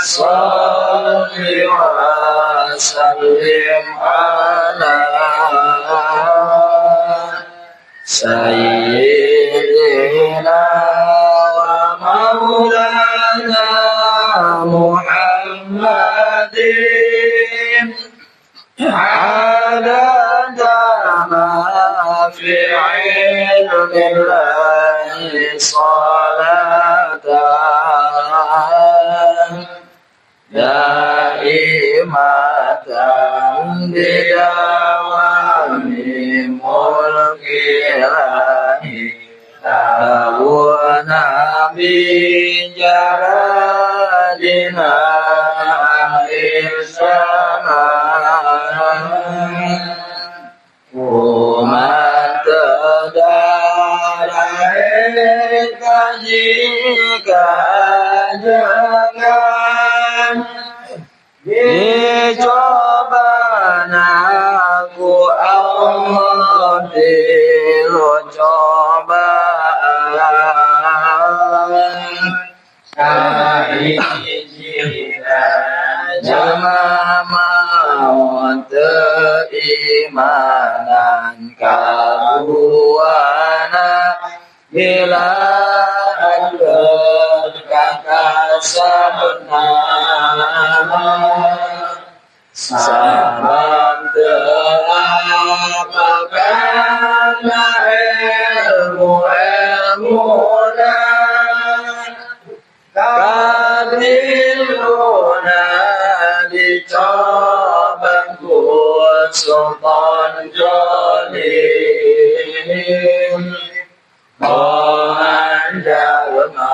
salli wa sallim ala sayyidina wa maulana Muhammadin adada ma fi ilmillahi salatan daimatan bidawami mulkilahi tawuna bijaradina ihsanan umat darahika jika jangan dicobaan aku Allah dicobaan jama maut imanan karuana bila kakasabna sabab terapkan ilmu-ilmuna kadiluna dicoba sultan jolim menjalma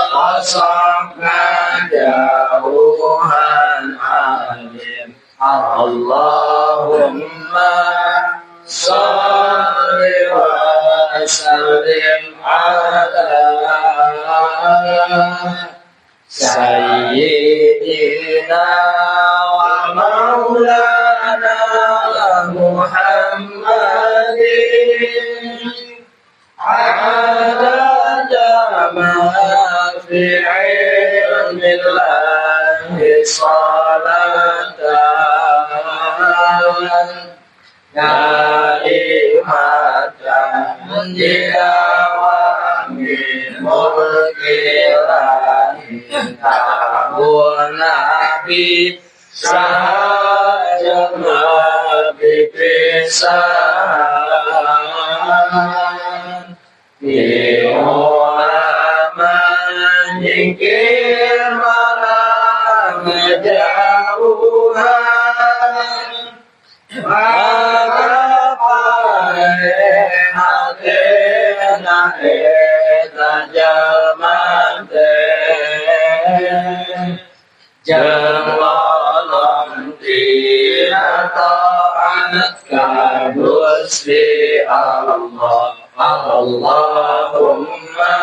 kosongkan jauhan alim Allahumma salli wa sallim ala sayyidina wa maulana Muhammadin adada ma fi ilmillahi salatan daimatan didawami mulkilahi nabi sahaja nabi pisahan ulama nyingkir malam jauhan maka pae hati nae tajamante jawalan tidak taat kagusti Allah Allahumma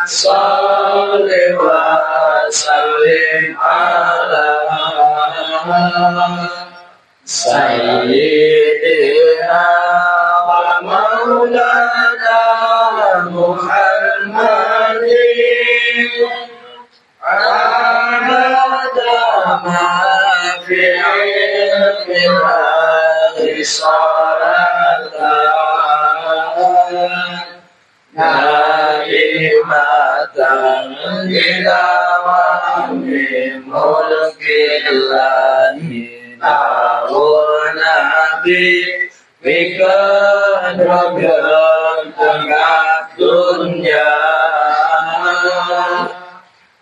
salli wa sallim ala sayyidina wa maulana Muhammadin adada ma fi ilmillahi salatan daimatan bidawami mulkillahi nabi bikan rabbal tengah dunia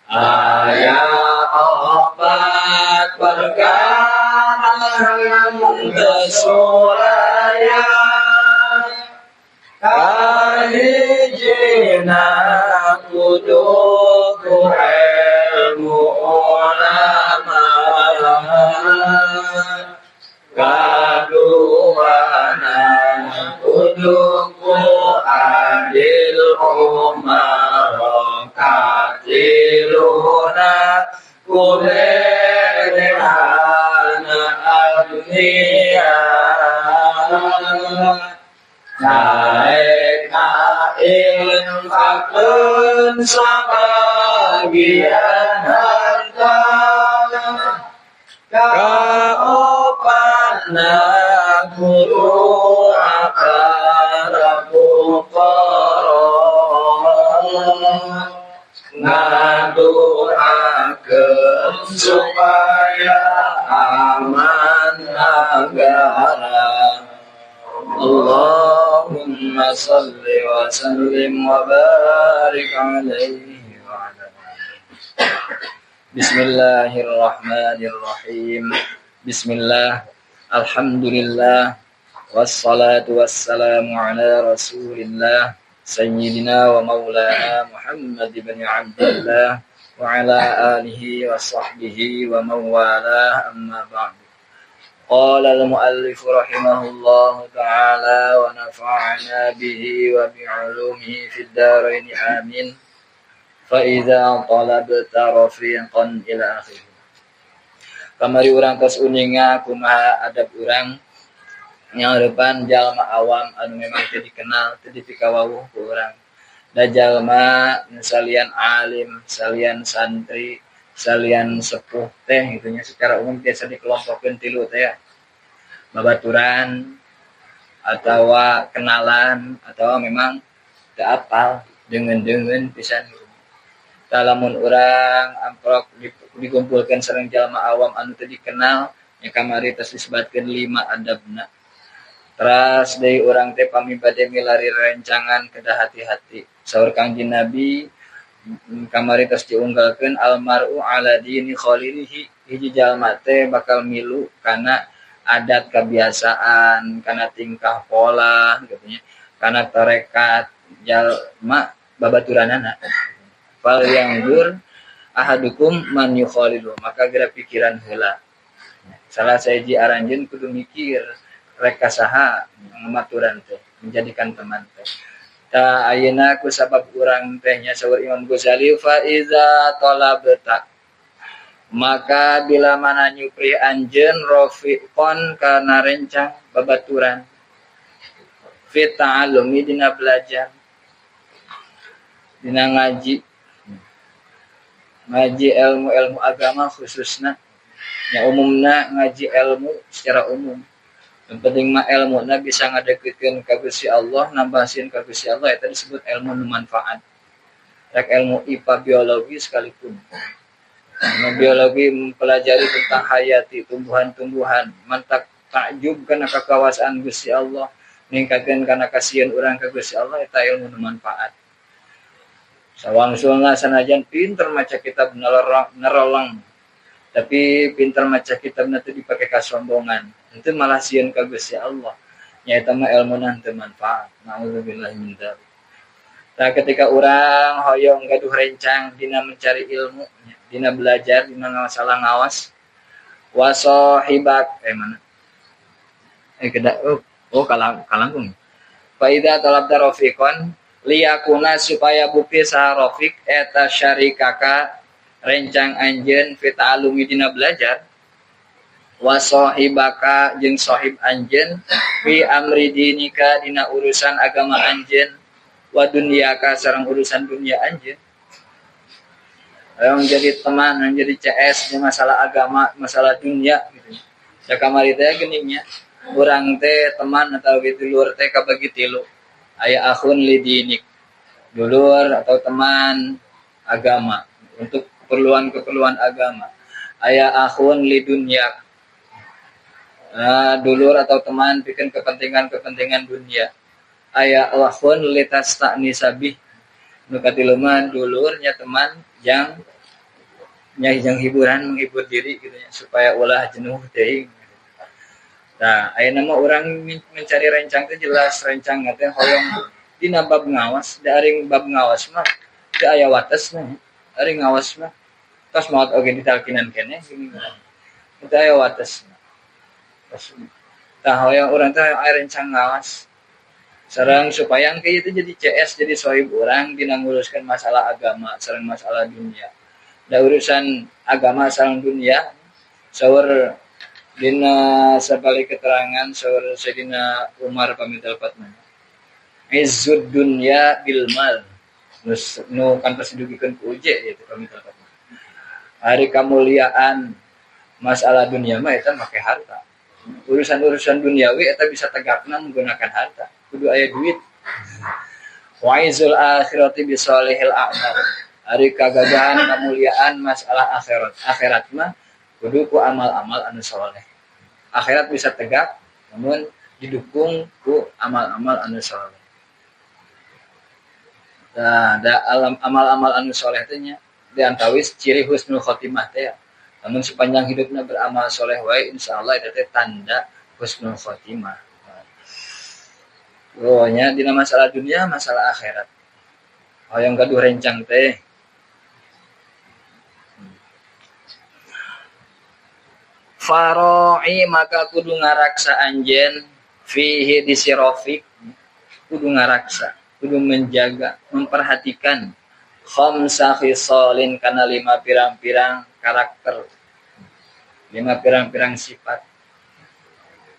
ayat obat perkataan kesuraya kahijina kuduku ilmu ulama kaduana kuduku adil umar katiluna kulerehana agniya naik infakun sebagian harta kaopana guru akaraku ngadoakeun supaya aman negara. Allahumma salli wa sallim wa barik alaihi wa ala Bismillahirrahmanirrahim. Bismillah. Alhamdulillah. Wassalatu wassalamu ala Rasulillah Sayyidina wa maulana Muhammad ibn Abdullah wa ala alihi wa sahbihi wa mawala amma ba'du. Qala al-muallif rahimahullahu ta'ala wa nafa'ana bihi wa bi'ulumihi fid dharain amin. Fa idza talabta rafiqan ila akhir. Kamari urang tos uninga kumaha adab urang yang depan jalma awam anu memang teu dikenal teu dipikawawuh ku urang. Da jalma salian alim, salian santri, salian sepuh teh gitunya secara umum biasa dikelompokkeun tilu teh ya. Babaturan atawa kenalan atawa memang teu apal deungeun-deungeun pisan gitu. Lamun urang amprok dikumpulkeun sareng jalma awam anu teu dikenal nya kamari tos disebutkeun 5 adabna. Teras deui urang teh pami bade milari rencangan kedah hati-hati. Saur Kangjeng Nabi kamari tos diunggalkeun almar'u ala dini khalilihi. Hiji jalma teh bakal milu kana adat kebiasaan, kana tingkah pola gitu nya, kana tarekat jalma babaturanana. Fal yanzur ahadukum man yukhalilu, maka geura pikiran heula. Salah sahiji aranjeun kudu mikir rek kasaha ngamaturan teh menjadikan teman teh. Ta ayeuna ku sabab urang teh nya saur Imam Ghazali fa iza talabta, maka bila mana nyupri anjeun rafiqon kana rencang babaturan fi ta'allumi dina belajar dina ngaji ilmu agama khususna nya umumna ngaji ilmu secara umum. Yang penting mah ilmuna bisa ngadekkeutkeun ka Gusti Allah, nambahin ka Gusti Allah eta disebut ilmu nu manfaat. Rek ilmu IPA biologi sekalipun. Biologi mempelajari tentang hayati tumbuhan-tumbuhan, mantak takjub kana kekuasaan Gusti Allah, ningkatkeun kana kasieun urang ka Gusti Allah eta ilmu nu manfaat. Sawangsulna sanajan pinter maca kitab nerolong, tapi pinter maca kitabna teh dipake kasombongan. Itu malah sieun ka Gusti Allah. Nya eta mah ilmuna teu manfaat. Nauzubillahi min dzalik. Nah, ketika urang hoyong gaduh rencang dina mencari ilmu, dina belajar, dina masalah ngawas, wa sahibak mana? Kalangkung. Fa idza talabta rafiqan liyakuna supaya bukti saha rafiq eta syarikaka rencang anjeun fi ta'allumi dina belajar wa sahibaka jeung sahib anjeun fi amri dinika dina urusan agama anjeun wa dunyaka sareng urusan dunia anjeun. Yang jadi teman, yang jadi CS di masalah agama, masalah dunia gitu. Ya kamari teh geuning nya. Urang teh teman atau gitu dulur teh kabagi tilu. Aya akhun lidinik. Dulur atau teman agama untuk keperluan agama. Aya akhun lidunyak. Dulur atau teman bikin kepentingan dunia. Aya akhun litasta'nisabih. Nu katilu mah dulurnya teman yang hiburan, menghibur diri gitu ya, supaya ulah jenuh teuing. Nah, ayeuna mah urang mencari rencang teh jelas rencang teh hoyong dina bab ngawas, da aring bab ngawas mah teu aya watesna. Aring ngawas mah tos maot oge ditalkinan keneh gini. Teu aya watesna. Tah hoyong urang teh aya rencang ngawas. Sareng supaya engke itu jadi CS, jadi sohib urang dina nguruskeun masalah agama sareng masalah dunia. Da urusan agama sareng dunia saur dina sabalik keterangan saur Sayyidina Umar pamital patna. Izzud dunya bil mal. Nu kantos didugikeun ku uje ieu pamital patna. Hari kemuliaan masalah dunia mah eta make harta. Urusan-urusan duniawi eta bisa tegakna menggunakan harta. Kudu aya duit. Waizul akhirati bisolihil a'mal. Hari kegagahan kemuliaan masalah akhirat mah kudu ku amal-amal anu saleh. Akhirat bisa tegak namun didukung ku amal-amal anu saleh. Nah, da amal-amal anu saleh teh nya diantawis ciri husnul khotimah teh. Namun sepanjang hidupnya beramal soleh wae insyaallah itu teh tanda husnul khotimah. Nya dina masalah dunia, masalah akhirat. Hoyong gaduh rencang teh. Faroi maka kudu ngaraksa anjeun fihi disirofik, kudu ngaraksa, kudu menjaga, memperhatikan khamsa khisalin kana 5 pirang-pirang karakter, 5 pirang-pirang sifat.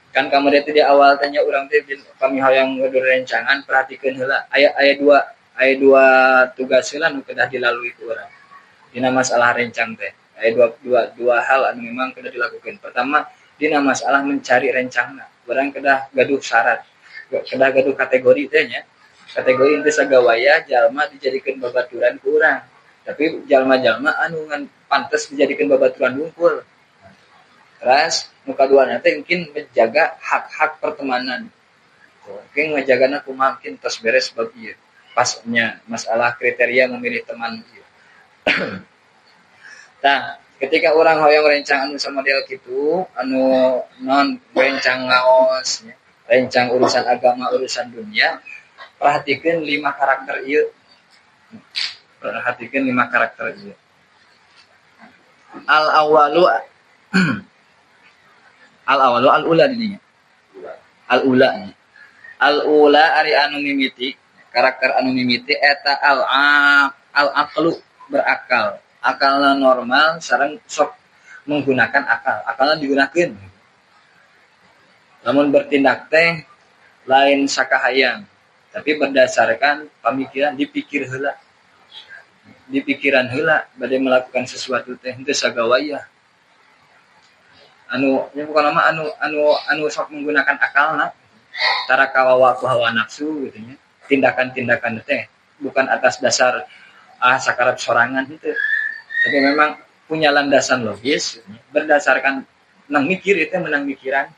Kan kamu itu di awal tanya orang teh kami hoyong ngaduh rencangan perhatikeun heula aya dua tugas heula nu kedah dilalui ku urang dina masalah rencang teh. Aya dua hal anu memang kedah dilakukan. Pertama dina masalah mencari rencangna urang kedah gaduh syarat, kedah gaduh kategori teh nya. Kategori teh sagawaya jalma dijadikeun babaturan ku urang, tapi jalma-jalma anu ngan pantes dijadikeun babaturan hungkul. Terus nu kaduana teh mungkin menjaga hak-hak pertemanan. Oke ngajagana kumaha mungkin tos beres bab ieu. Pasnya masalah kriteria memilih teman ieu. Nah, ketika orang hoyong rencang anu sama model kitu, anu non rencang ngaos, rencang urusan agama, urusan dunia, perhatikeun 5 karakter ieu. Perhatikeun 5 karakter ieu. Al-awwalu al-ula didinya. Al-ula ari anu mimiti, karakter anu mimiti eta al-aqlu berakal. Akalna normal sareng sok menggunakan akal. Akalna digunakeun. Lamun bertindak teh lain sakahayang, tapi berdasarkan pamikiran dipikir heula. Di pikiran heula bade melakukan sesuatu teh henteu sagawaya. Bukan nama anu sok menggunakan akalna tara kawawa ku hawa nafsu gitu nya. Tindakan-tindakan teh bukan atas dasar sakarep sorangan gitu. Tapi memang punya landasan logis gitu, berdasarkan menang mikir itu menang mikiran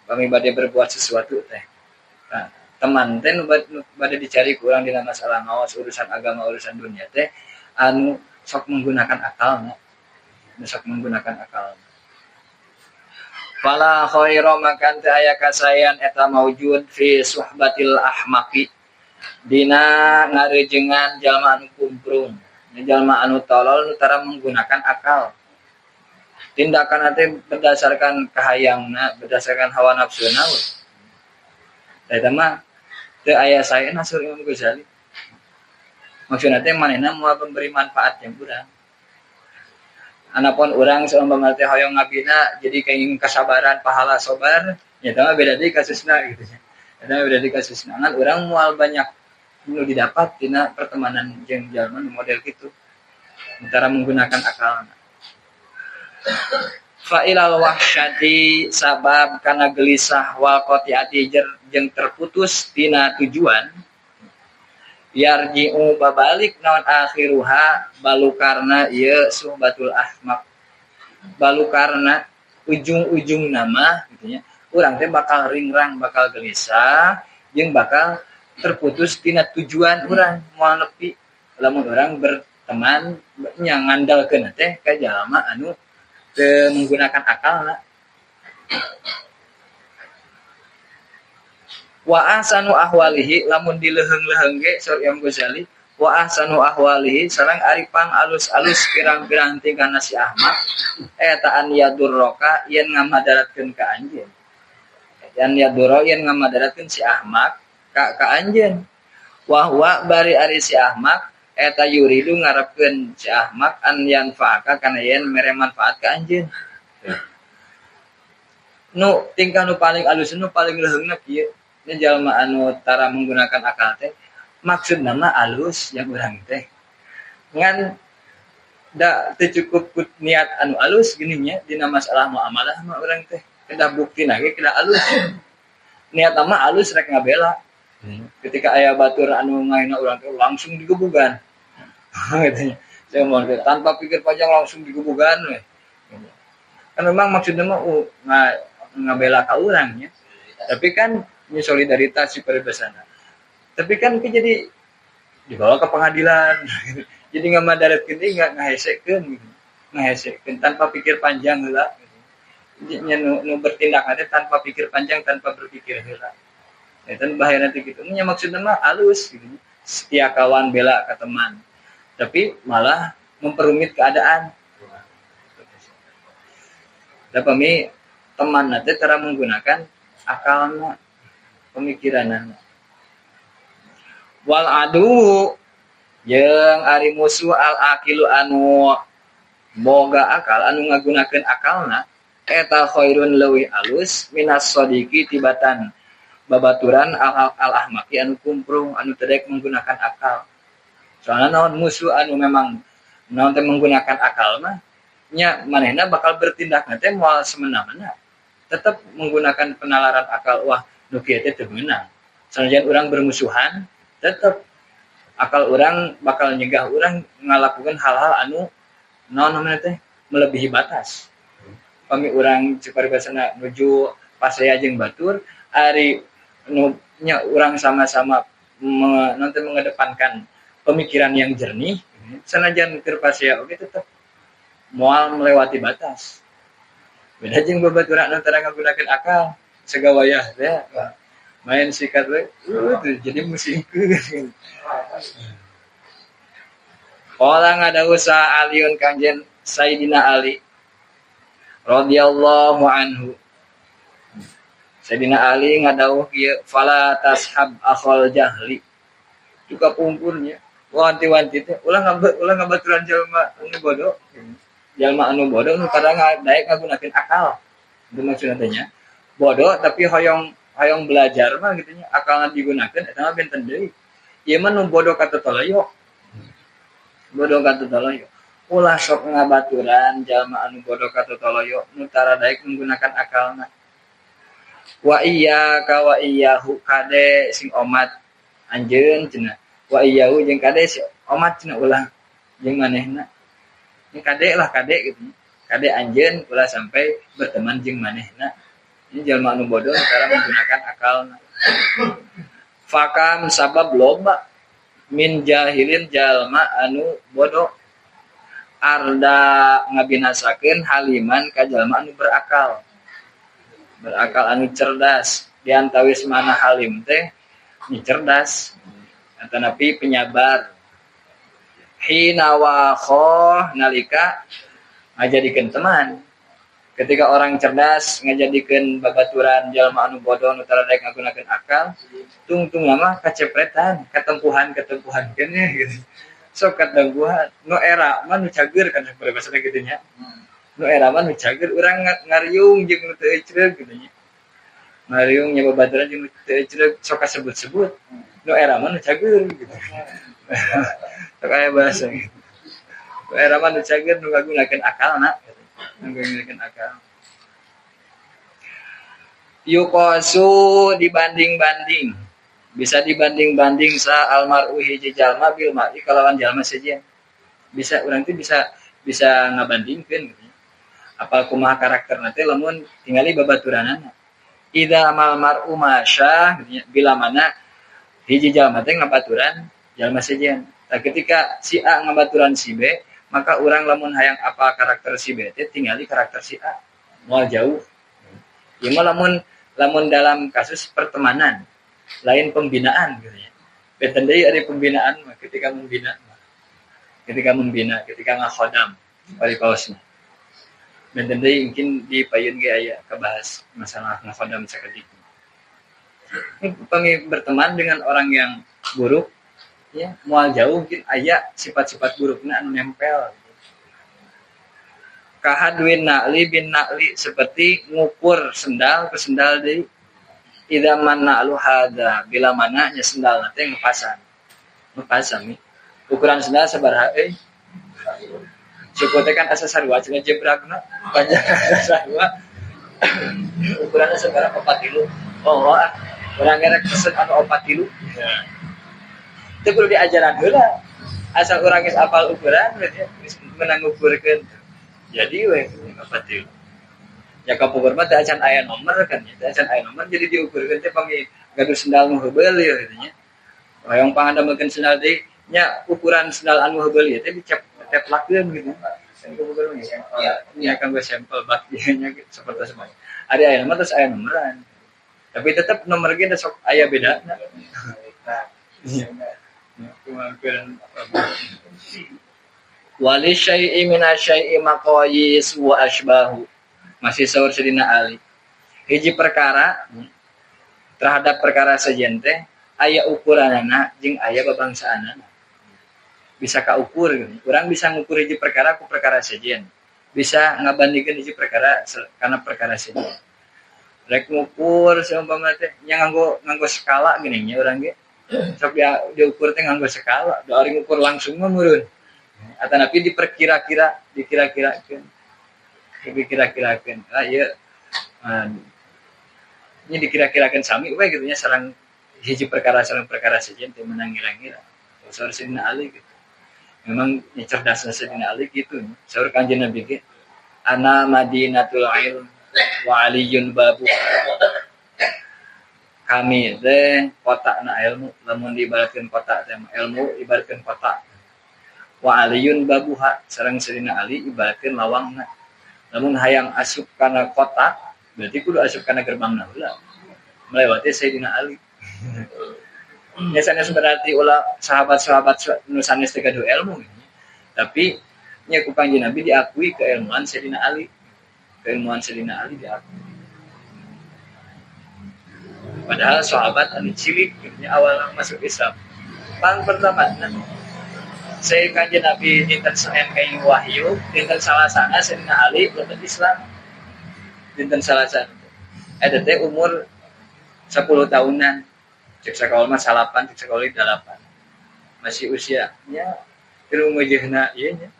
kami bade berbuat sesuatu teh. Nah, teman teh nu bade dicari ku urang dina masalah ngawas urusan agama urusan dunia teh anu sok menggunakan akalna. Fala khairu makan teh aya kasayan eta maujud fi suhbatil ahmaqi dina ngarejengan jalma anu kumprung, jalma anu tolol nu tara menggunakan akal. Tindakan teh berdasarkan kahayangna, berdasarkan hawa nafsuna. Eta mah teu aya saena sur Imam Ghazali. Maksudna teh manehna moal memberi manfaat yang urang. Anapun orang seumpama teh hoyong ngabina jadi kayak kesabaran pahala sabar ya tah beda deui kasusna gitu nya. Eta beda deui kasusna ngan urang moal banyak nu didapat tina pertemanan jeung jalma nu model kitu antara menggunakan akalna. Fa'ilal wahsyati sabab kana gelisah wal qati'ati jeung terputus tina tujuan yarji'u babalik naon akhiruha balukarna ieu suhbatul ahmaq balukarna ujung-ujung nama gitu nya urang teh bakal ringrang bakal gelisah jeung bakal terputus tina tujuan urang moal nepi lamun urang berteman nya ngandalkeun teh ka jalma anu teu menggunakan akalna. Wa ahsanu ahwalihi lamun dileheung-leheung ge saur Imam Ghazali wa ahsanu ahwalihi sareng ari pang alus-alus pirang-pirang tingkahna si Ahmad eta an yadurroka yen ngamadaratkeun ka anjeun. Yan yadurro yen ngamadaratkeun si Ahmad ka anjeun. Wa huwa bari ari si Ahmad eta yuridu ngarepkeun si Ahmad an yanfa'aka kana yen mere manfaat ka anjeun. Nu tingkah nu paling alus nu paling leheungna kieu ini jalma anu tara menggunakan akal teh maksud nama alus yang urang teh ngan da teu cukup ku niat anu alus gini nya dina masalah muamalah mah urang teh kedah bukti lagi kedah alus niat mah alus rek ngabela ketika aya batur anu ngaina urang teh langsung digebugan katanya saya mau tanpa pikir panjang langsung digebugan we kan memang maksudnya mah ngabela ka urang nya tapi kan ini solidaritas si peribesana tapi kan jadi dibawa ke pengadilan jadi ngamadaret gini nggak ngahesekeun tanpa pikir panjang heula nya nu bertindak ada tanpa pikir panjang tanpa berpikir heula eta bahaya nanti gitu nya maksudna mah alus gitu setia kawan bela ka teman tapi malah memperumit keadaan da pami teman nanti cara menggunakan akalna pemikiranna wal adu jeung ari musuh al aqilu anu boga akal anu ngagunakeun akalna eta khairun leuwih alus minas sadiqi tibatan babaturan al ahmaqi anu kumprung anu teu menggunakan akal soalna naon musuh anu memang naon teh menggunakan akal mah nya manehna bakal bertindak teh moal semena-mena tetap menggunakan penalaran akal wah nu kieu teh teu meunang sanajan urang bermusuhan tetap akal orang bakal nyegah orang ngalakukan hal-hal anu naon namanya teh melebihi batas. Pami orang ciparibasana nuju pasaya jeung batur ari nu nya urang sama-sama nanti mengedepankan pemikiran yang jernih sanajan keur pasaya oge tetep moal melewati batas. Beda jeung babaturan antara ngagunakeun akal segawayah teh main sikat we jadi musingkeun orang ada usaha aliun kanjen Sayyidina Ali radhiyallahu anhu Sayyidina Ali ngadawuh kieu fala tashab akhal jahli juga pungkurnya wanti-wanti teh ulah ngabaturan jalma anu bodoh anu daek ngagunakeun akal itu maksudna teh nya bodoh tapi hoyong belajar mah gitu nya akalna digunakeun eta mah benten deui ieu mah nu bodoh ka totoloyo ulah sok ngabaturan jalma anu bodoh ka totoloyo nu tara daek menggunakan akalna wa iyyaka wa iyyahu kade sing omat anjeun cenah wa iyyahu jeung kade si omat cenah ulah jeung manehna ini kade gitu kade anjeun ulah sampai berteman jeung manehna ini jalma anu bodoh cara menggunakan akalna. Fakam sabab loba min jahilin jalma anu bodoh arda ngabinasakeun haliman ka jalma anu berakal anu cerdas diantawis mana halim teh ni cerdas atanapi penyabar hina wa kho nalika ngajadikeun teman ketika orang cerdas ngajadikeun babaturan jalma anu bodoh nu tara daek ngagunakeun akal tungtung mah kacepretan katempuhan keneh gitu sok katempuhan nu era mah nu cager kan bahasa kitu nya nu era mah nu cager urang ngariung jeung nu teu ecreug kitu nya ngariung nya babaturan jeung nu teu ecreug sok kasebut-sebut nu era mah nu cager gitu sok aya bahasa gitu nu era mah nu cager nu ngagunakeun akalna menggunakan akal. Yuqasu dibanding-banding. Bisa dibanding-banding sa almar'u hiji jalma bil mar'i kalawan jalma sejen. Bisa urang teh bisa ngabandingkeun gitu. Apal kumaha karakterna teh lamun tingali babaturanana. Idza amal mar'u masya bila mana hiji jalma teh ngabaturan jalma sejen. Nah, ketika si A ngabaturan si B maka orang lamun hayang apa karakter si B tinggali karakter si A moal jauh ieu mah lamun dalam kasus pertemanan lain pembinaan gitu ya beten deui ari pembinaan mah ketika membina ketika ngakhodam bari kaosna beten deui mungkin di payun ge aya kabahas masalah ngakhodam sakedik ini berteman dengan orang yang buruk ya moal jauh mungkin aya sifat-sifat burukna anu nempel kahadwin na'li bin na'li seperti ngukur sendal ke sendal deui idza man na'lu hada bila mana nya sendal teh ngepasang nih ukuran sendal sabaraha euy Suku teh kan asa sarua cenah jebragna panjang asa sarua ukurannya sekarang 4 kilo. Oh, urang ngerek pesen anu 4 kilo. Ya. Itu perlu diajaran heula. Asal urang geus apal ukuran berarti menang ukurkeun. Jadi we 4 kilo. Ya kapukur mah teh acan aya nomor kan ya. Teh acan aya nomor jadi diukurkeun teh pami gaduh sendal nu heubeul ya gitu nya. Hoyong pangandamekeun sendal teh nya ukuran sendal anu heubeul ieu teh diceplakeun gitu. Ya kan gue sampel baktinya seperti semua. Ada aya nomor terus aya nomoran. Tapi tetap nomor ge sok aya bedana. Wali syai'i minasyai'i maqayis wa asbahu. Masih saur Sidina Ali. Hiji perkara terhadap perkara sejen teh aya ukuranana jeung aya babangsaanana. Bisa kaukur gitu. Urang bisa ngukur hiji perkara ku perkara sejen. Bisa ngabandingkeun hiji perkara kana perkara sejen. Rek ngukur seumpama teh nya nganggo skala gini nya urang ge. Sok diukur teh nganggo skala, da ari ngukur langsung mah meureun. Atanapi dikira-kirakeun. Ah ieu nya dikira-kirakeun sami we gitu nya sareng hiji perkara sareng perkara sejen teh menang ngira-ngira. Saur Sidina Ali gitu. Memang cerdasnya Sidina Ali gitu. Saur Kanjeng Nabi ge ana madinatul ilm wa aliyun babu. Kami teh kota na ilmu, lamun diibaratkeun kota teh ilmu ibaratkeun kota. Wa aliyun babuha, sareng Sidina Ali ibaratkeun lawangna. Lamun hayang asup kana kota, berarti kudu asup kana gerbangna heula. Melewati Sidina Ali. Biasanya berarti ulah sahabat-sahabat nu sanes teh gaduh ilmu gitu. Tapi nya ku Kanjeng Nabi diakui keilmuan Sayyidina Ali. Keilmuan Sayyidina Ali diakui. Padahal sahabat anu cilik gitu awal masuk Islam. Paling pertama saya Kanjeng Nabi dinten Senin kayu wahyu, dinten Salasana Sayyidina Ali lebet Islam. Dinten Salasana. Eta teh umur 10 tahunan. Cek sekolah mah 8, cek sekolah 8. Masih usianya tiru mujehna ieu nya.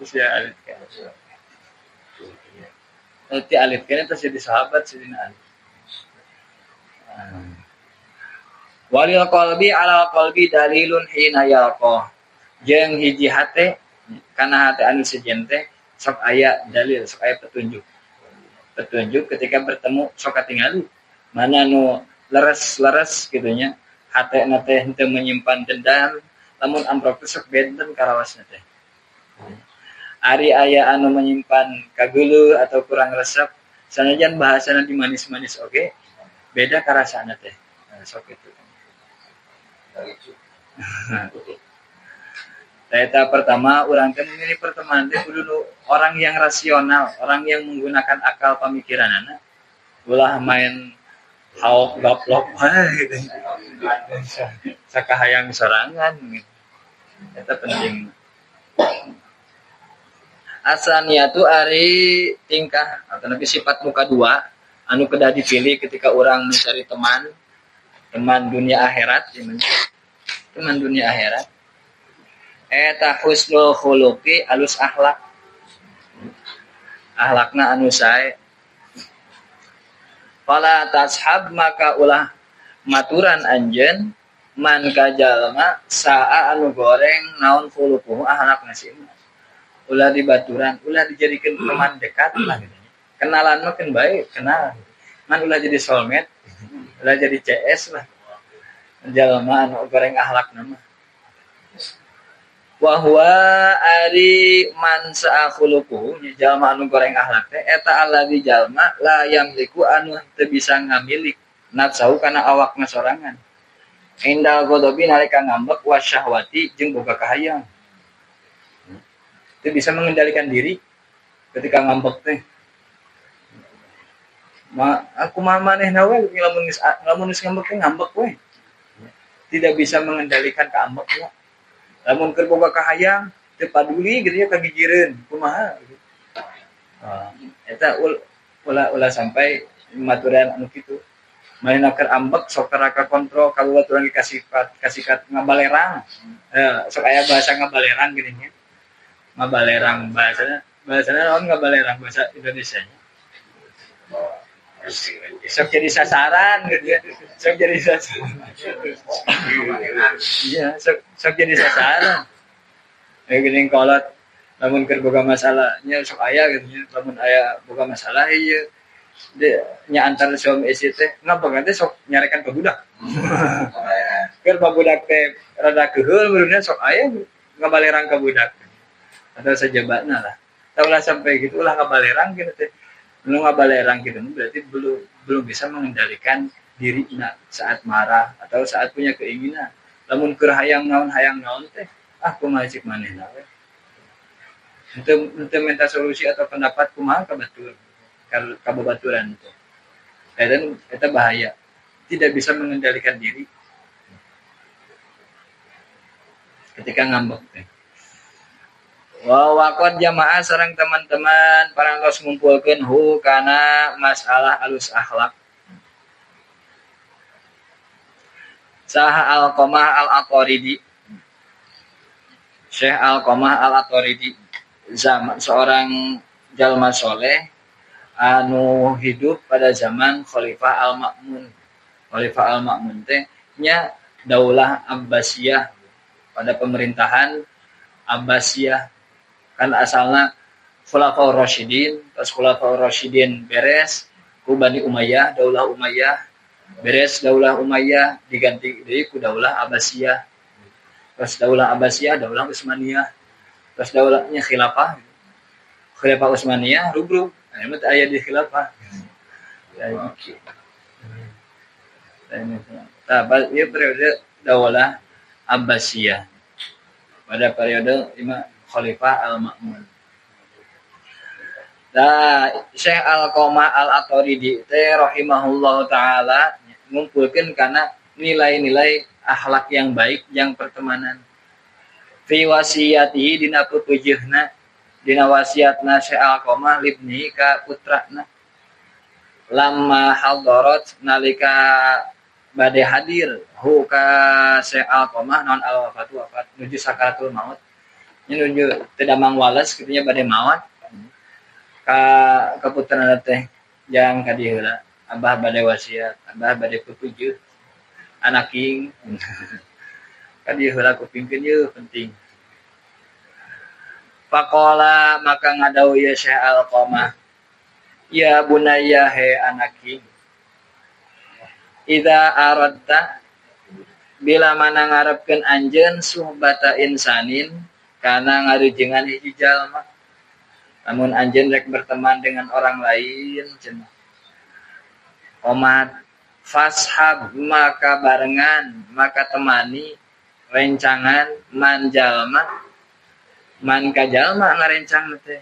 Usia alit kan. Nanti alit kan terus jadi sahabat Sidina Ali. Walil qalbi ala qalbi dalilun hina yalqa. Jeung hiji hate kana hate anu sejen teh sok aya dalil, sok aya petunjuk. Petunjuk ketika bertemu sok katingali. Mana nu leres gitunya hatena teh henteu menyimpan dendam lamun amprok teh sok benten karawasna teh ari aya anu menyimpan kageuleuh atau kurang resep sanajan bahasana di manis-manis oge beda karasana teh sok itu eta pertama urang teh memilih pertemanan teh kudu orang yang rasional, orang yang menggunakan akal pemikiranana ulah main hauk gaplok gitu. Sakahayang sorangan gitu. Eta penting. Asaniatu ari tingkah atau nabi sifat muka dua anu kedah dipilih ketika orang mencari teman dunia akhirat teman dunia akhirat eta husnul khuluqi alus akhlak akhlakna anu sae. Fala tashab maka ulah maturan anjeun man ka jalma saa anu goreng naon khuluquh akhlakna sih. Ulah dibaturan, ulah dijadikeun teman dekat lah gitu. Kenalan mah kan baik, kenal. Man ulah jadi soulmate, ulah jadi CS lah. Jalma anu goreng akhlakna mah. Wa huwa ari man sa'a khuluquhu jalma anu goreng akhlak teh eta alladzi jalma la yamliku anu teu bisa ngamilik nafsu kana awakna sorangan indal godobi nalika ngambek wa syahwati jeung boga kahayang teu bisa mengendalikan diri ketika ngambek teh aku mah manehna we lamun geus ngambek teh ngambek we tidak bisa mengendalikan keambeknya. Lamun keur boga kahayang teu paduli gitu ya kagigireun kumaha gitu. Eta ulah sampai maturan anu kitu. Manehna keur ambek sok raka kontrol kaluwaturan kasihkat ngabalerang. Sok aya bahasa ngabalerang gini nya. ngabalerang bahasana naon ngabalerang bahasa Indonesia sok jadi sasaran gitu ya sok jadi sasaran iya sok jadi sasaran kayak gini kolot namun keur boga masalahnya sok aya gitu ya namun aya boga masalah ieu nya antar suami istri teh ngapa teh sok nyarekan ke budak keur babudak teh rada keheul beureunya sok aya ngabalerang ke budak atau sajabatna lah taulah sampai gitu ulah ngabalerang gitu teh nu ngabalerang gitu berarti belum bisa mengendalikan diri saat marah atau saat punya keinginan lamun keur hayang naon teh kumaha cik manehna we henteu minta solusi atau pendapat kumaha kabatur kababaturan itu eta bahaya tidak bisa mengendalikan diri ketika ngambek teh waqad jamaah sareng teman-teman parangtos ngumpulkeun kana masalah alus akhlak saha Al-Qamah Al-Ataridi Syekh Al-Qamah Al-Ataridi zaman seorang jalma soleh anu hidup pada zaman Khalifah Al-Ma'mun. Khalifah Al-Ma'mun teh nya Daulah Abbasiyah pada pemerintahan Abbasiyah kan asalna Khulafaur Rasyidin, pas Khulafaur Rasyidin beres ku Bani Umayyah, Daulah Umayyah beres Daulah Umayyah diganti deui ku Daulah Abbasiyah. Pas Daulah Abbasiyah, Daulah Utsmaniyah. Pas daulahnya Khilafah Utsmaniyah rubruk, emang aya di Khilafah. Pada periode Daulah Abbasiyah pada periode Imam Khalifah Al-Ma'mun. Syekh Al-Qamah Al-Ataridi teh rahimahullahu taala ngumpulkeun kana nilai-nilai akhlak yang baik yang pertemanan. Fi wasiyatihi dina peupeujeuhna dina wasiatna Syekh Al-Qamah libni ka putrana. Lamma hadarat nalika bade hadir hu ka Syekh Al-Qamah non al-wafatu wafat nuju sakaratul maut. Nuju teu damang walas kitu nya bade maot. Ka putrana teh jang ka dieu heula. Abah bade wasiat, abah bade peupeujeuh anak king. Ka dieu heula kupingkeun yeuh penting. Faqala maka ngadau ya Syekh Al-Qamah. Ya bunayya he anak king. Idza aradta bila mana ngarepkeun anjeun suhbata insanin kana ngarejengan hiji jalma. Namun anjeun rek berteman dengan orang lain cenah. Omat fashab maka barengan maka temani rencangan man jalma man ka jalma ngarencang teh.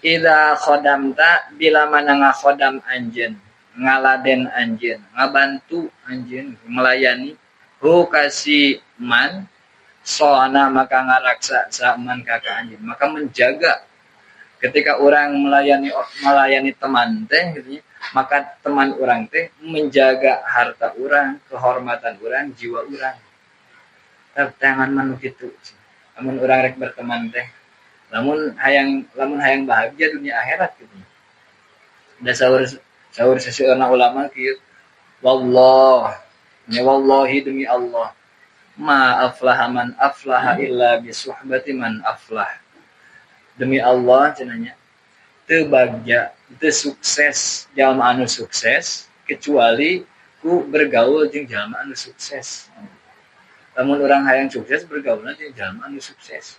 Idza khodamta bila mana ngakhodam anjeun ngaladen anjeun ngabantu anjeun melayani hu kasih man soana maka ngaraksa saman kakak anjeun maka menjaga ketika orang melayani teman teh gitu, maka teman orang teh menjaga harta orang, kehormatan orang, jiwa orang. Tangan manu kitu. Lamun orang rek berteman teh, lamun hayang bahagia dunia akhirat gitu. Da saur seseorang ulama kieu, wallahi demi Allah, ma aflaha man aflaha illa bi suhbati man aflah. Demi Allah cenanya teu bagja teu sukses jalma anu sukses kecuali ku bergaul jeung jalma anu sukses. Lamun urang hayang sukses bergaulna jeung jalma anu sukses.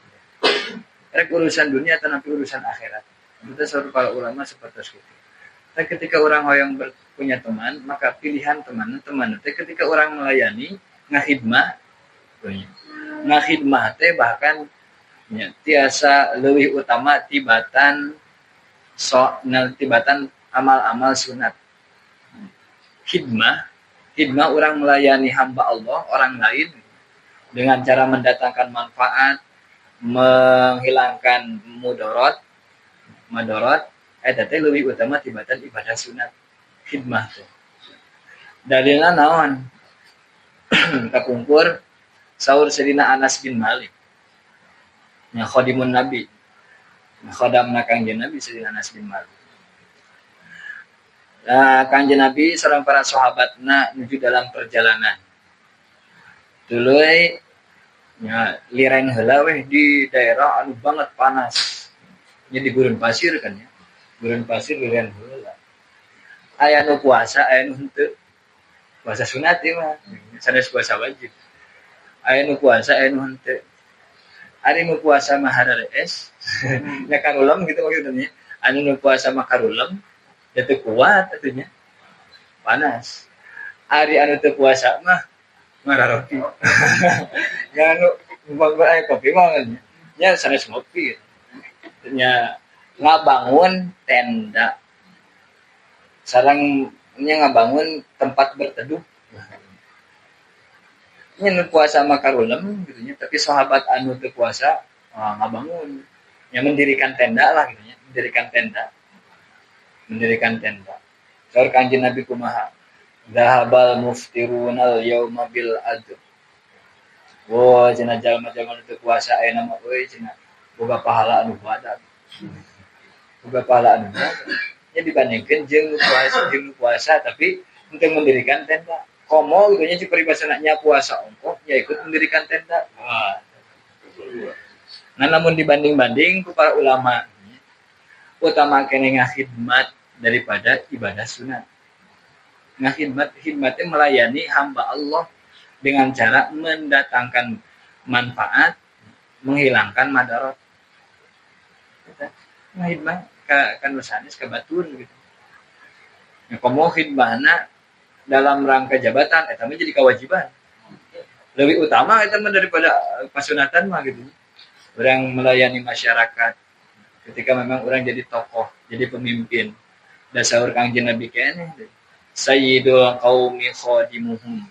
Rek urusan dunia tanapi urusan akhirat. Kita suatu para ulama seperti itu. Tapi ketika orang hayang punya teman, maka pilihan teman teh ketika orang melayani ngakhidmah teh bahkan ya, tiasa leuwih utama tibatan amal-amal sunat. Khidmah orang melayani hamba Allah, orang lain dengan cara mendatangkan manfaat, menghilangkan mudarat, eta teh leuwih utama tibatan ibadah sunat. Khidmah teh. Dalilna naon? Kapungkur saur Sayyidina Anas bin Malik. nya khadimun nabi khodamna Kangjeng Nabi Sayyidina Anas bin Malik. Nah, Kangjeng Nabi sareng para sahabatna menuju dalam perjalanan. Tuluy nya lireng heula weh di daerah anu banget panas. Nya di gurun pasir kan ya. Gurun pasir lireng heula. Aya nu puasa, aya nu henteu. Puasa sunat ieu mah, sanes puasa wajib. Aya nu puasa, aya nu henteu. Ari nu puasa mah harerees, nya karulem gitu maksudnya. Anu nu puasa mah karulem, da teu kuat atunya. Panas. Ari anu teu puasa mah raroti. Ya anu aya kopi mah nya sanes ngopi. Nya ngabangun tenda. Sareng nya ngabangun tempat berteduh. Nya puasa makarulem gitu nya, tapi sahabat anu teu puasa ngabangun. Nya mendirikan tenda lah gitu nya, mendirikan tenda. Saur Kanjeng Nabi kumaha? Dhahabal muftirunal yauma bil adl. Wo cenah jalma-jalma teu puasa ayeuna mah euy cenah boga pahala anu badag. Boga pahala anu badag. Nya dibandingkeun jeung nu puasa tapi henteu mendirikan tenda. Komo gitu nya ci peribasana puasa ongkoh ya ikut mendirikan tenda. Nah, namun dibanding-banding ku para ulama utama kene ngahidmat daripada ibadah sunat. Hidmatnya melayani hamba Allah dengan cara mendatangkan manfaat, menghilangkan madarat. Ngahidmat kan sanes ka batur gitu. Nah, komo hidmahna dalam rangka jabatan eta mah jadi kewajiban. Lebih utama eta mah daripada pasunatan mah gitu. Orang melayani masyarakat ketika memang orang jadi tokoh, jadi pemimpin. Da saur Kangjeng Nabi keneh sayyidul qaumi khadimuhum.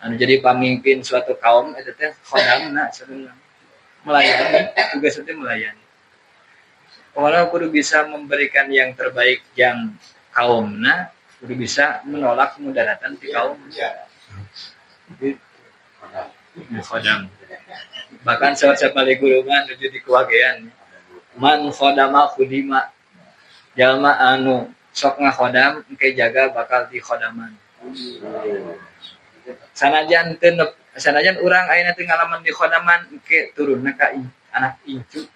Anu jadi pemimpin suatu kaum eta teh khodamna sebenarnya. Melayani, tugas itu melayani. Orang kudu bisa memberikan yang terbaik yang kaumna, kudu bisa menolak mudaratan di kaum. Khodam. Bahkan sahabat balik gulungan nuju di kewagean. Man khodama khudima. Jalma anu sok ngakhodam engke jaga bakal di khodaman. Sanajan urang ayeuna teu ngalaman di khodaman engke turunna ka anak incu.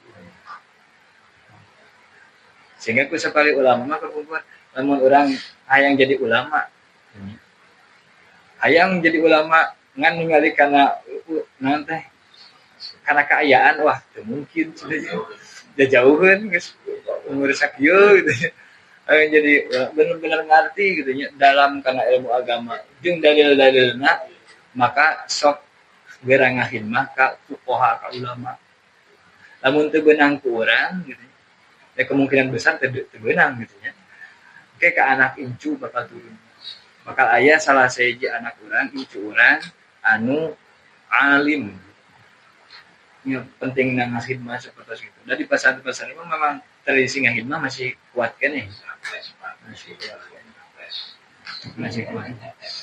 Sehingga ku sapali ulama kepumpun lamun urang hayang jadi ulama. Hayang jadi ulama ngan ningali kana naon teh kana kaayaan wah teu mungkin cenah jauheun geus umur sakieu gitu. Hayang jadi bener-bener ngarti gitu nya dalam kana ilmu agama jeung dalil-dalilna maka sok geura ngahidmah ka fuqaha ka ulama. Lamun teu beunang ku urang gitu ya kemungkinan besar teu beunang gitu nya. Oke ka anak incu bakal turun. Bakal aya salah sahiji anak urang incu urang anu alim. Ya penting nang ngahidmah seperti itu. Dari pasar-pasar itu memang tradisi ngahidmah masih kuat kan ya? Masih kuat.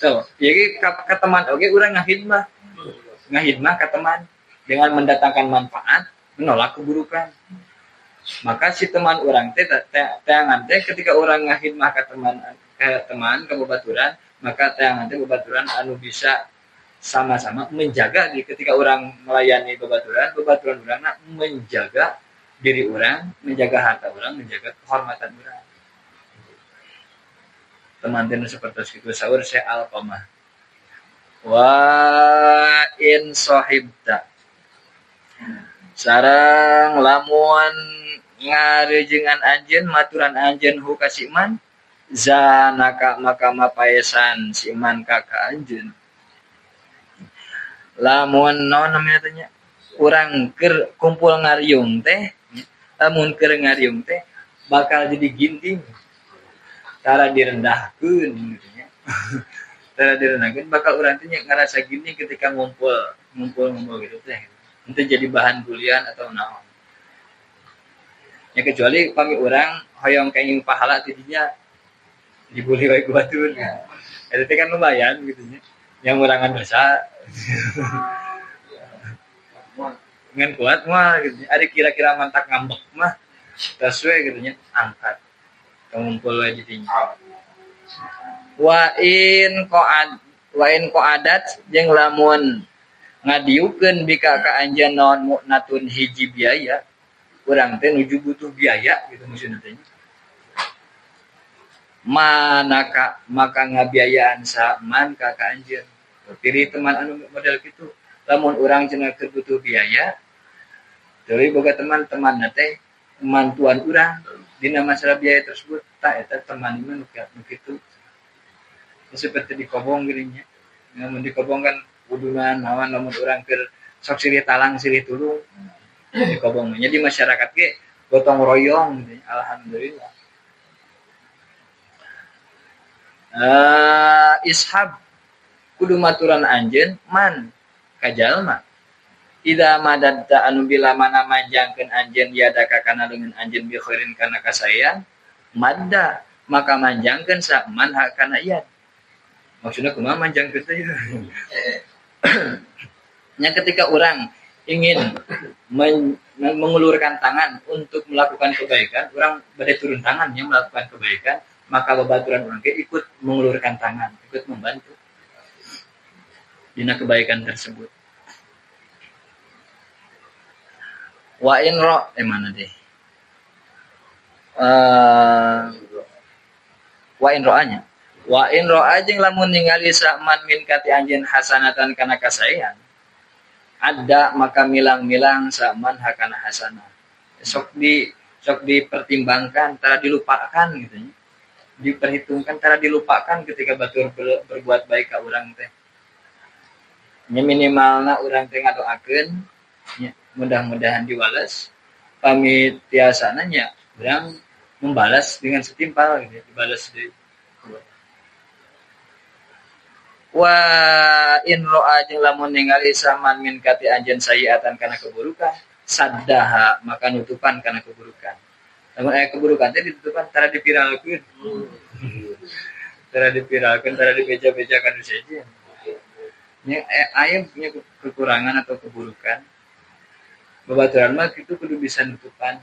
Tuh, jadi ke teman oke urang ngahidmah ke teman dengan mendatangkan manfaat, menolak keburukan. Maka si teman orang teh teangan teh ketika orang ngahidmah ke teman ke babaturan, maka teangan teh babaturan anu bisa sama-sama menjaga ketika orang melayani babaturan urangna menjaga diri orang, menjaga harta orang, menjaga kehormatan orang. Teman teh seperti itu saur saya Alqamah. Wa in sahibta. Sareng lamun ngarejengan anjeun maturan anjeun hu ka si iman zanaka maka mapaesan si iman ka anjeun. Lamun naon namanya teh nya urang keur kumpul ngariung teh lamun keur ngariung teh bakal jadi ginting tara direndahkeun gitu nya tara direndahkeun bakal urang teh ngarasa gini ketika ngumpul gitu teh ente jadi bahan bulian atau naon ya kecuali pami urang hoyong kenging pahala tidinya dibuli wae ku batur eta teh kan lumayan gitu nya yang urangan dosa ngan kuat mah gitu nya. Ari kira-kira mantak ngambek mah tos we gitu nya angkat. Ngumpul we di dinya. Wa in qadat jeung lamun ngadiukeun bika ka anjeun naon mu'natun hiji biaya urang teh nuju butuh biaya gitu maksudna teh manaka maka ngabiayaan saman ka anjeun pilih teman anu model kitu lamun urang cenah keur butuh biaya tuluy boga teman-teman teh mantuan urang dina masalah biaya tersebut tah eta teman mah nu kitu seperti dikobong geuning nya namun dikobong kan kuduna nawan lamun urang keur sok silih talang silih tulung dikobong nya di masyarakat ge gotong royong gitu. Alhamdulillah. Ishab kudu maturan anjeun man ka jalma ida madadta anu bila mana manjangkeun anjeun yadaka kana leungeun anjeun bi khairin kana kasayan madda maka manjangkeun saman hakana iyad maksudna kumaha manjangkeun teh nya ketika orang ingin mengulurkan tangan untuk melakukan kebaikan orang bade turun tangannya melakukan kebaikan maka babaturan orang ge ikut mengulurkan tangan ikut membantu dina kebaikan tersebut wa in ra mana deh wa in ra'anya wa in ra'a jeung lamun ningali saman min kati anjeun hasanatan kana kasayan ada maka milang-milang saman hakana hasanah sok dipertimbangkan tara dilupakan gitu nya diperhitungkan tara dilupakan ketika batur berbuat baik ka urang teh nya minimalna urang teh ngadoakeun nya mudah-mudahan diwales pamit tiasana nya urang membalas dengan setimpal gitu dibalas deui wa in ro'a jeung lamun ningali saman min kati anjeun sayiatan kana keburukan saddaha maka nutupan kana keburukan lamun aya keburukan teh ditutupan tara dipiralkeun tara dibeja-beja kana sejen nya aya punya kekurangan atau keburukan babaturan mah kitu kudu bisa nutupan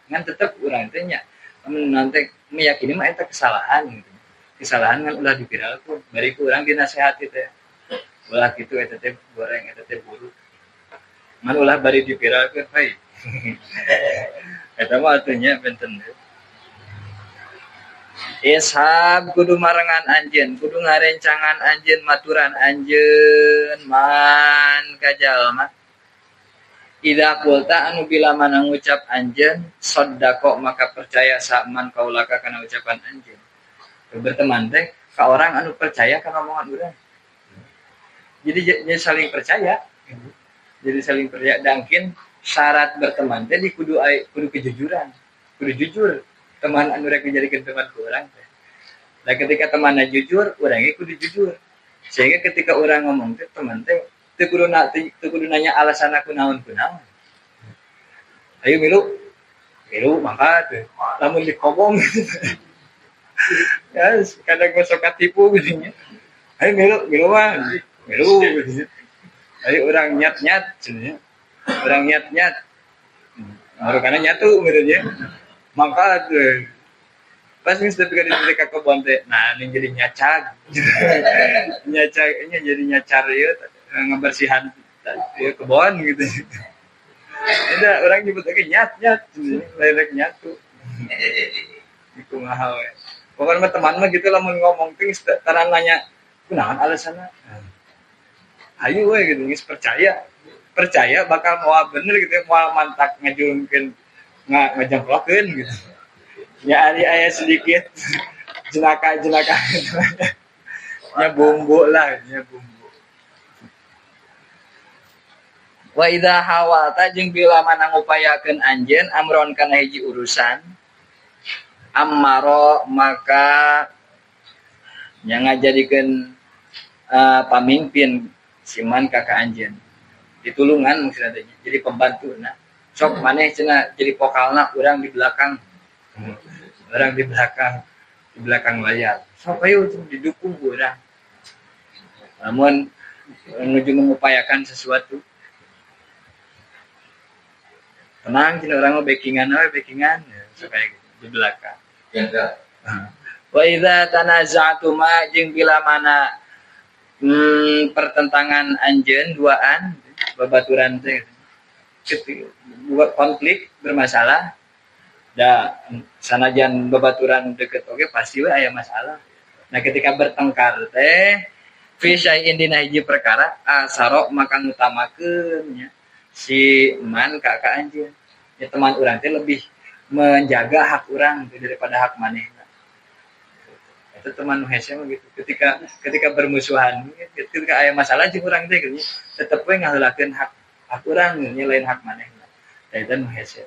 ngan tetep urang teh nya nanti meyakini mah eta kesalahan gitu kesalahan kan ulah dipiralkeun bari ku urang dinasehati teh ulah kitu eta teh goreng eta teh buruk man ulah bari dipiralkeun hai eta mah atuh nya benten deui ishab kudu marengan anjeun kudu ngarencangan anjeun maturan anjeun man ka jalma ida qulta anu bila mana ngucap anjeun saddaqo maka percaya saman kaulaka kana ucapan anjeun berteman teh ka orang anu percaya ka omongan urang. Jadi saling percaya. Dangkin syarat berteman teh kudu kejujuran. Kudu jujur. Teman anu rek dijadikeun teman ku urang teh. Lah ketika temanna jujur, urang ge kudu jujur. Sehingga ketika orang ngomong teh teman teh teu kudu nanya alasan aku naon. Ayo milu mangkat teh. Lamun dikobong ya kadang masuk katipu gitu nya ayo milu mah gitu ayo orang nyat cenanya orang nyat baru kana nyatu gitu nya mangkat pas geus teu ka di ka kebon teh nah ning jadi nyacag nyacagnya jadi nyacar ieu ngabersihan ieu kebon gitu ada orang nyebut lagi nyat lain nyatu iku mahal we pokoknya teman mah gitu lamun ngomong teh taran nanya kunaon alasanna ayo we gitu geus percaya bakal moal bener gitu moal mantak ngajulkeun ngajangklokeun gitu ya ari aya sedikit jenaka nya bumbu wa idza hawalta jeung bila mana ngupayakeun anjeun amron kana hiji urusan ammaro maka yang ngajadikeun pamimpin siman kakak anjeun ditulungan maksudna teh jadi pembantuna sok maneh cenah jadi vokalna urang di belakang layar sok ayo didukung urang namun menuju mengupayakan sesuatu tenang cina orang mau backingan ya, supaya gitu, di belakang. Wa idza tanaza'tuma jeung bila mana pertentangan anjeun duaan babaturan teh buat konflik bermasalah da sanajan babaturan deket oge pasti we aya masalah. Nah ketika bertengkar teh fi syai'in dina hiji perkara asaro maka ngutamakeun nya si man ka anjeun. Ya teman urang teh lebih menjaga hak urang daripada hak manehna. Itu teman nu hese mah gitu. Ketika bermusuhan, ketika aya masalah jeung urang teh gitu tetep we ngaheulakeun hak urang nya lain hak manehna. Tah eta nu hese.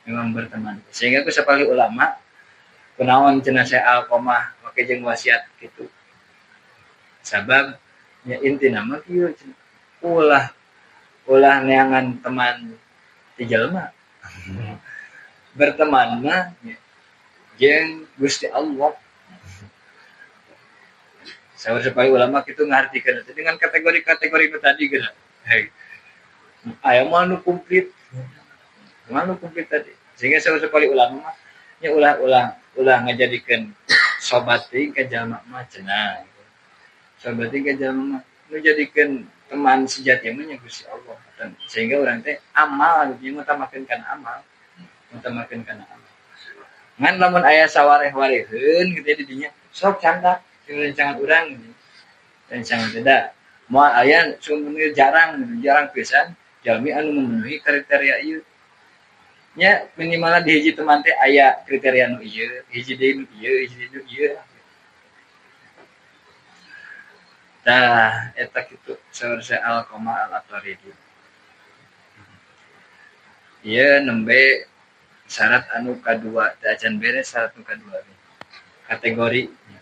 Memang berteman. Sehingga ku sapali ulama kunaon cenah saya alqomah make jeung wasiat gitu. Sabab nya intina mah kieu ulah neangan teman ti jelema. Berteman mah jeung Gusti Allah. Saur sapali ulama kitu ngartikeun dengan kategori-kategori nu tadi geura. Aya mah nu komplit. Manu komplit tadi. Sehingga saur sapali ulama mah nya ulah ngajadikeun sobat teh ka jalma mah cenah. Sobat teh ka jalma mah nu jadikeun teman sejati mah nya Gusti Allah. Sehingga urang teh amal gitu ngutamakeun kana amal. Ngutamakeun kana amal. Ngan lamun aya sawareh-wareheun gitu di dinya sok candak rencangan urang gitu. Rencangan tidak moal aya sumbeungeun jarang pisan jalmi anu memenuhi kriteria ieu. Nya minimalna di hiji teman teh aya kriteria nu ieu, hiji deui nu ieu, hiji deui nu ieu. Tah eta kitu saur al-Qamah al-Ataridi. Ieu nembe syarat anu kadua, teh acan beres syarat anu kadua.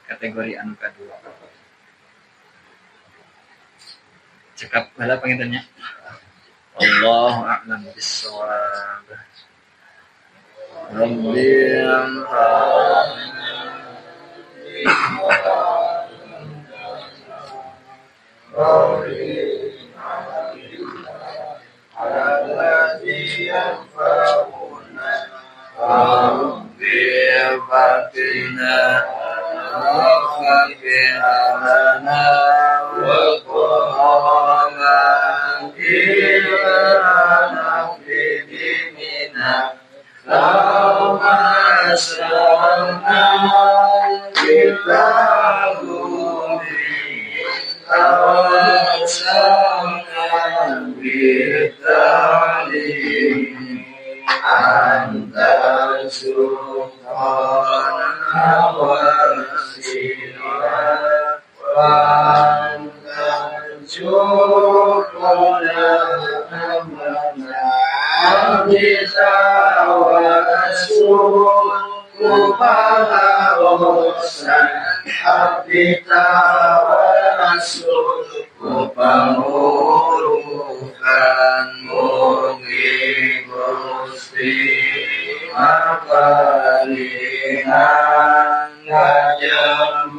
Kategori anu kadua. Cekap heula pangintennya. Allahu a'lam bissawab. Rabbi Pangurukan mugi Gusti mapalihan ngajeng